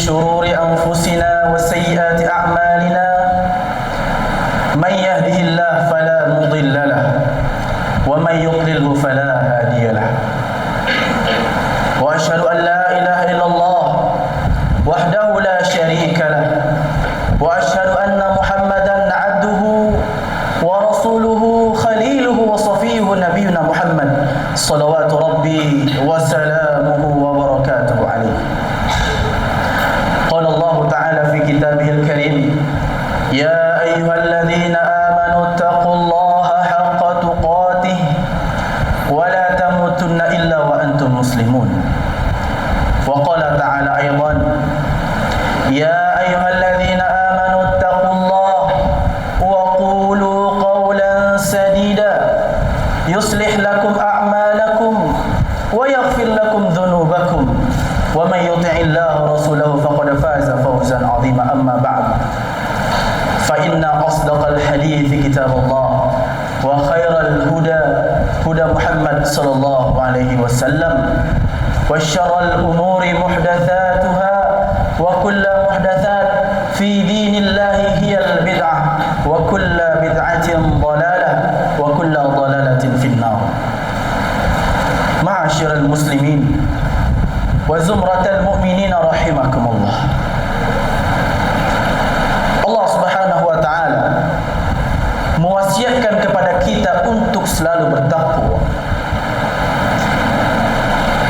شرور أنفسنا وسيئات أعمالنا من يهده الله فلا مضل له ومن يضلله فلا هادي له وأشهد أن لا إله إلا الله وحده لا شريك له وأشهد أن محمدا عبده ورسوله خليله وصفيه نبينا محمد صلوات ربي وسلامه وبركاته عليه. قال الله تعالى في كتابه الكريم: يا أيها الذين آمنوا اتقوا الله حق تقاته ولا تموتن إلا وأنتم مسلمون. وقال تعالى أيضا: يا أيها الذين آمنوا اتقوا الله وقولوا قولا سديدا يصلح لكم أعمالكم ويغفر لكم ذنوبكم ومن يطع الله ورسوله فقد فاز فوزا عظيما. أما بعد، فإن أصدق الحديث كتاب الله وخير الهدى هدى محمد صلى الله عليه وسلم وشر الأمور محدثاتها وكل محدثات في دين الله هي البدعة وكل بدعة ضلالة وكل ضلالة في النار. معاشر المسلمين وزمرة المؤمنين رحمكم الله. Allah Subhanahu wa taala mewasiatkan kepada kita untuk selalu bertakwa.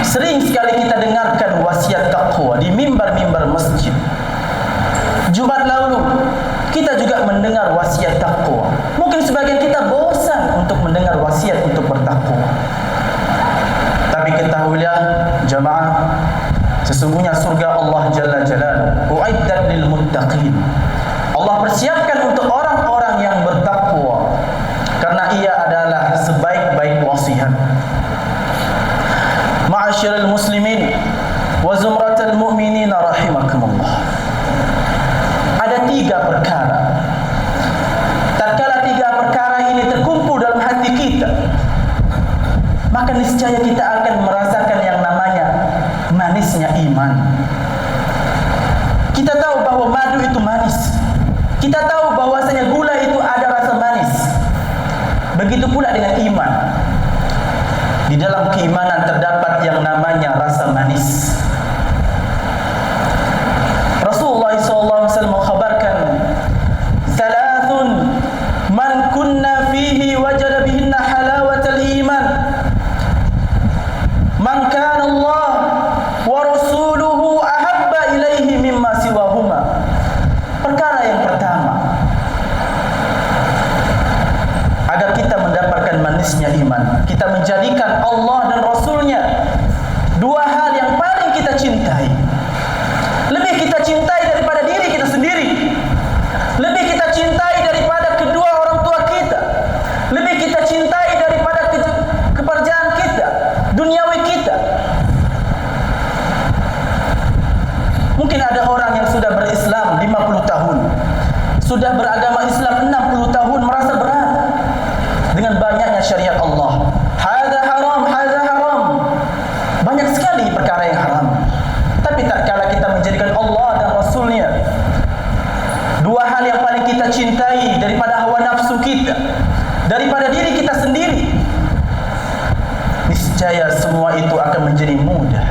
Sering sekali kita dengarkan wasiat takwa di mimbar-mimbar masjid. Jumat lalu kita juga mendengar wasiat takwa. Mungkin sebagian kita bosan untuk mendengar wasiat untuk bertakwa. Tapi ketahuilah jamaah, sesungguhnya surga Allah Jalla Jalaluhu uiddat lil muttaqin. Allah persiapkan untuk orang-orang yang bertakwa karena ia adalah sebaik-baik wasiat. Ma'asyiral muslimin wa zumratal mu'minin rahimakumullah. Ada 3 perkara. Tatkala 3 perkara ini terkumpul dalam hati kita, maka niscaya kita akan merasakan yang namanya manisnya iman. Kita tahu bahwa madu itu manis. Kita tahu bahwasanya gula itu ada rasa manis. Begitu pula dengan iman. Di dalam keimanan terdapat yang namanya rasa manis. Rasulullah SAW mengkhabarkan, "Thalathun man kunna fihi wajada bihinna halawatal iman. Man kana Allah wa rasuluhu ahabba ilaihi mimma siwahuma." Perkara yang pertama, agar kita mendapatkan manisnya iman, kita menjadikan Allah dan Rasulnya 2 hal yang paling kita cintai. Lebih kita cintai daripada diri kita sendiri. Lebih kita cintai daripada kedua orang tua kita. Lebih kita cintai daripada keperjaan kita, duniawi kita. Mungkin ada orang yang sudah berislam 50 tahun, sudah beragama Islam 60 tahun, merasa berat dengan banyaknya syariat Allah. Hadza haram, hadza haram. Banyak sekali perkara yang haram. Tapi tatkala kita menjadikan Allah dan Rasulnya 2 hal yang paling kita cintai daripada hawa nafsu kita, daripada diri kita sendiri, niscaya semua itu akan menjadi mudah.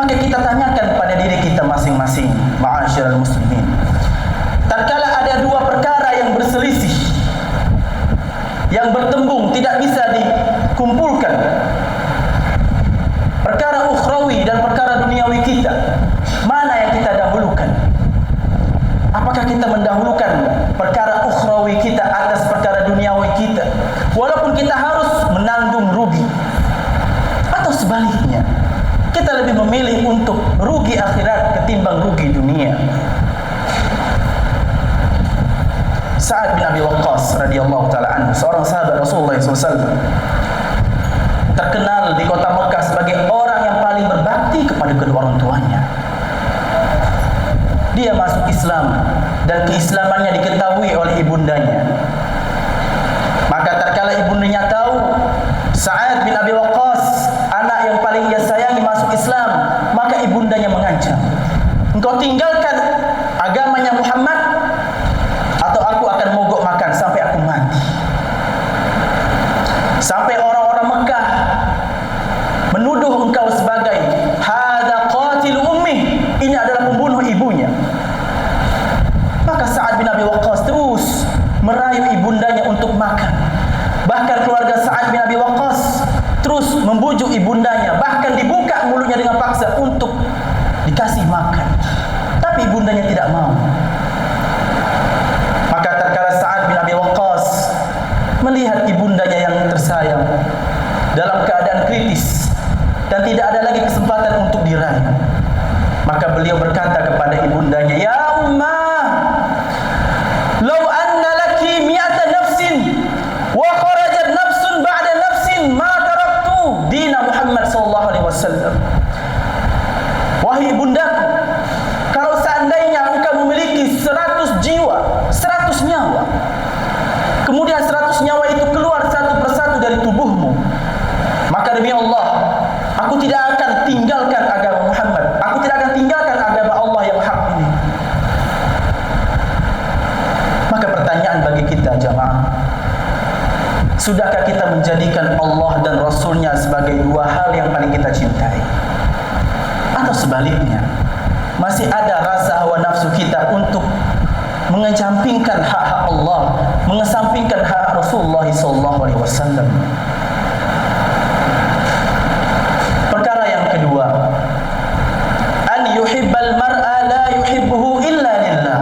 Maka kita tanyakan pada diri kita masing-masing, ma'asyiral muslimin. Tatkala ada 2 perkara yang berselisih, yang bertembung, tidak bisa dikumpulkan, perkara ukhrawi dan perkara duniawi kita, mana yang kita dahulukan? Apakah kita mendahulukan perkara ukhrawi kita atas perkara duniawi kita, walaupun kita harus menanggung rugi? Atau sebaliknya, kita lebih memilih untuk rugi akhirat ketimbang rugi dunia? Sa'ad bin Abi Waqqas radhiyallahu taala anhu, seorang sahabat Rasulullah SAW, terkenal di kota Mekah sebagai orang yang paling berbakti kepada kedua orang tuanya. Dia masuk Islam dan keislamannya diketahui oleh ibundanya. Maka tatkala ibundanya tahu Sa'ad bin Abi Waqqas, anak yang paling ia sayangi, masuk Islam, maka ayah ibundanya mengancam, engkau tinggalkan agamanya Muhammad atau aku akan mogok makan sampai aku mati. Sampai orang-orang Mekah menuduh engkau sebagai hadza qatil ummi, ini adalah pembunuh ibunya. Maka Sa'ad bin Abi Waqqas terus merayu ibundanya untuk makan. Bahkan keluarga Sa'ad bin Abi Waqqas terus membujuk ibundanya, bahkan dibuka mulutnya dengan paksa untuk dikasih makan. Tapi ibundanya tidak mau. Maka tatkala Sa'ad bin Abi Waqqas melihat ibundanya yang tersayang dalam keadaan kritis dan tidak ada lagi kesempatan untuk dirayu, maka beliau berkata kepada ibundanya, "Ya ummah, law anna laki mi'ata nafsin wa kharajat nafsun ba'da nafsin ma taraktu dina Muhammad sallallahu alaihi wasallam." Wahai ibundaku, kalau seandainya engkau memiliki 100 jiwa, 100 nyawa, kemudian 100 nyawa itu keluar satu persatu dari tubuhmu, maka demi Allah, aku tidak akan tinggalkan agama Muhammad. Aku tidak akan tinggalkan agama Allah yang hak ini. Maka pertanyaan bagi kita jamaah, sudahkah kita menjadikan Allah dan Rasulnya sebagai dua hal yang paling kita cintai? Atau sebaliknya, masih ada rasa hawa nafsu kita untuk mengesampingkan hak-hak Allah, mengesampingkan hak Rasulullah SAW. Perkara yang kedua, an yuhibbal mar'a la yuhibbuhu illa lillah.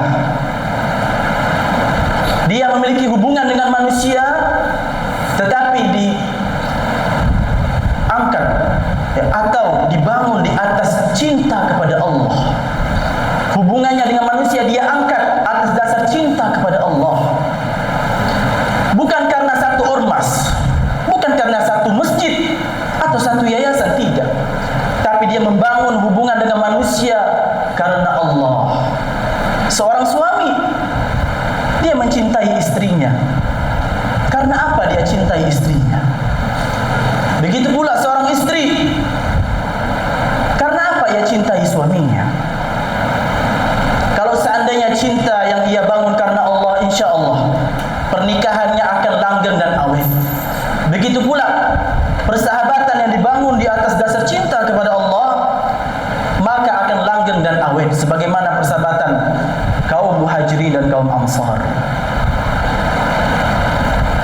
Dia memiliki hubungan dengan manusia, tetapi diangkat atau dibangun di atas cinta kepada Allah. Hubungannya dengan manusia dia angkat atas dasar cinta kepada Allah. Bukan karena satu ormas, bukan karena satu masjid atau satu yayasan, tidak. Tapi dia membangun hubungan dengan manusia karena Allah. Seorang suami, dia mencintai istrinya. Karena apa dia cintai istrinya? Begitu pula seorang istri, karena apa ia cintai suaminya? Kalau seandainya cinta yang ia bangun karena Allah, insya Allah pernikahannya akan langgeng dan awet. Begitu pula persahabatan yang dibangun di atas dasar cinta kepada Allah, maka akan langgeng dan awet, sebagaimana persahabatan kaum Muhajirin dan kaum Ansar.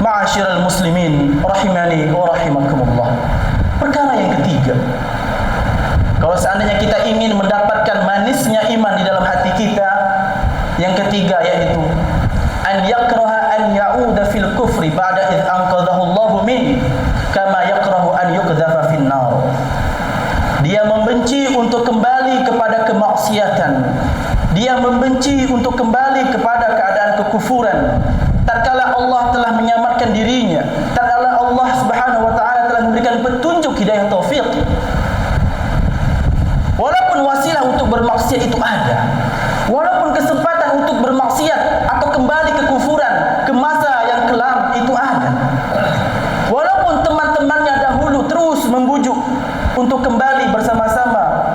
Ma'asyiral muslimin rahimani wa rahimakumullah. Perkara yang ketiga, kalau seandainya kita ingin mendapatkan manisnya iman di dalam hati kita, yang ketiga yaitu an yakraha an ya'uda fil kufri ba'da id anqadhahu Allahu min kama yakrahu an yuqdhafa fin nar. Dia membenci untuk kembali kepada kemaksiatan. Dia membenci untuk kembali kepada keadaan kekufuran. Tatkala Allah telah menyamarkan dirinya, tatkala Allah Subhanahu wa taala telah memberikan petunjuk hidayah taufik, walaupun wasilah untuk bermaksiat itu ada, walaupun kesempatan untuk bermaksiat atau kembali ke kufuran, ke masa yang kelam itu ada, walaupun teman-temannya dahulu terus membujuk untuk kembali bersama-sama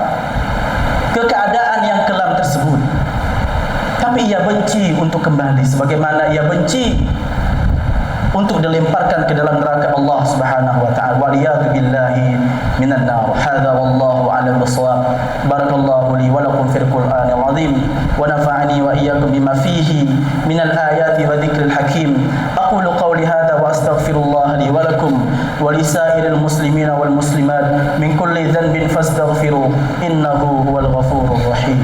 ke keadaan yang kelam tersebut, tapi ia benci untuk kembali, sebagaimana ia benci untuk dilemparkan ke dalam neraka Allah Subhanahu wa taala. Waliyadu billahi minan nar. Hadza wallahu a'lam bissawab. Barakallahu li wa lakum fil Qur'anil azim wa nafa'ani wa iyyakum bima fihi minal ayati wa dzikril hakim. Aqulu qawli hadza wa astaghfirullah li wa lakum wa lisairil muslimina wal muslimat min kulli dhanbin fastaghfiruh innahu huwal ghafurur rahim.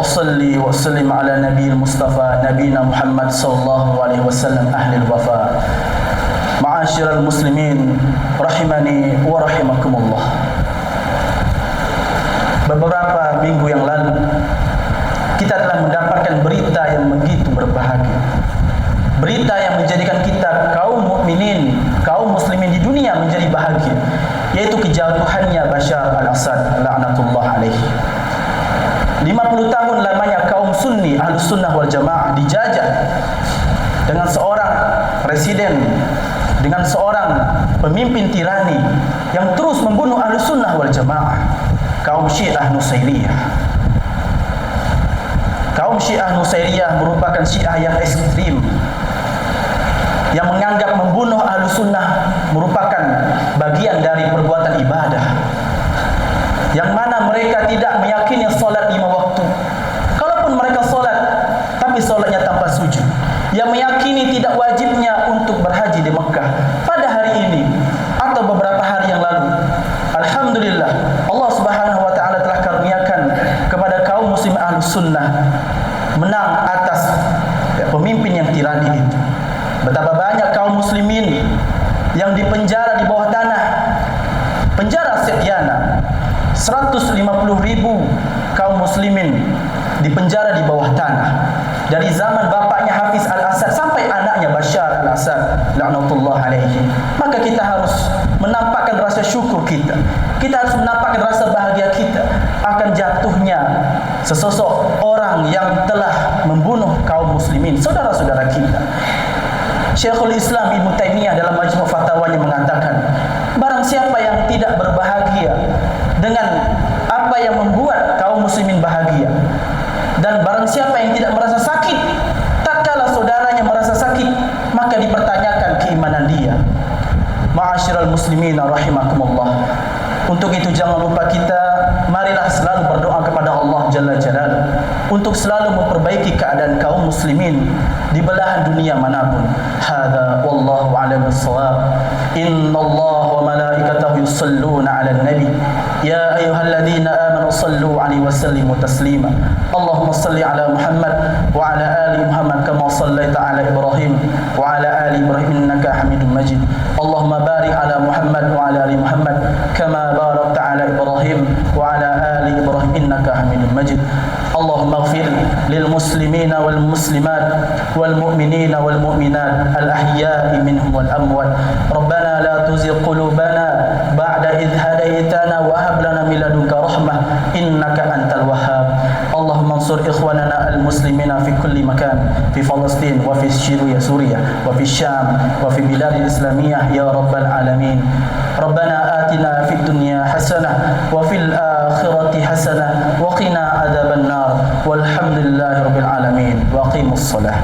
Salli wa sallim ala nabiyil mustafa nabiyina Muhammad sallallahu alaihi wasallam ahlil wafa. Ma'asyiral muslimin rahimani wa rahimakumullah. Beberapa minggu yang lalu kita telah mendapatkan berita yang begitu berbahagia. Berita yang menjadikan kita kaum mukminin, kaum muslimin di dunia menjadi bahagia, yaitu kejatuhannya Bashar al-Assad la'natullah alaihi. 50 tahun lamanya kaum Sunni Ahlus Sunnah wal Jamaah dijajah dengan seorang presiden, dengan seorang pemimpin tirani yang terus membunuh Ahlus Sunnah wal Jamaah, kaum Syiah Nusairiyah. Kaum Syiah Nusairiyah merupakan Syiah yang ekstrim, yang menganggap membunuh Ahlus Sunnah merupakan bagian dari perbuatan ibadah, yang mana mereka tidak meyakini solat 5 waktu. Kalaupun mereka solat, tapi solatnya tanpa sujud. Yang meyakini tidak wajibnya untuk berhaji di Mekah pada hari ini atau beberapa hari yang lalu. Alhamdulillah, Allah Subhanahu wa taala telah karuniakan kepada kaum muslim Ahlus Sunnah menang atas pemimpin yang tirani itu. Betapa banyak kaum muslimin yang dipenjara di bawah tanah. Penjara Sediana, 150.000 kaum muslimin dipenjara di bawah tanah. Dari zaman bapaknya Hafiz al-Assad sampai anaknya Bashar al-Assad la'natullah alaihi. Maka kita harus menampakkan rasa syukur kita. Kita harus menampakkan rasa bahagia kita akan jatuhnya sesosok orang yang telah membunuh kaum muslimin, saudara-saudara kita. Syekhul Islam Ibnu Taimiyah dalam Majmu' Fatwanya mengatakan, barang siapa yang tidak berbahagia dengan apa yang membuat kaum muslimin bahagia, dan barang siapa yang tidak merasa sakit tatkala saudaranya merasa sakit, maka dipertanyakan keimanan dia. Ma'asyiral muslimin rahimakumullah. Untuk itu jangan lupa kita marilah selalu berdoa kepada Allah Jalla Jalaluhu untuk selalu memperbaiki keadaan kaum muslimin di belahan dunia manapun. Hadza wallahu a'lam bissawab. Innallaha wa malaikatahu yusholluna 'alan nabi ya ayyuhalladzina amanu shallu 'alaihi wa sallimu taslima. Allahumma shalli 'ala Muhammad wa 'ala ali Muhammad kama shallaita 'ala Ibrahim wa 'ala ali Ibrahim innaka Hamidum Majid. Allahumma barik 'ala Muhammad wa 'ala ali Muhammad kama barakta 'ala Ibrahim wa 'ala ali Ibrahim innaka Hamidum Majid. Allahumma ighfir lil muslimina wal muslimat wal mu'minina wal mu'minat al ahya'i minhum wal amwat. Rabbana la tuzigh qulubana ba'da idh hadaytana wa hab lana min ladunka rahmah innaka antal wahhab. Allahumma ansur ikhwanana al muslimina fi kulli makan, fi Palestin wa fi Syria wa fi Syam wa fi bilad al islamiyah ya rabbal alamin. Rabbana atina fid dunya hasanah wa fil akhirati hasanah wa qina adzaban nar. Walhamdulillahi rabbil alamin. Wa aqimus salah.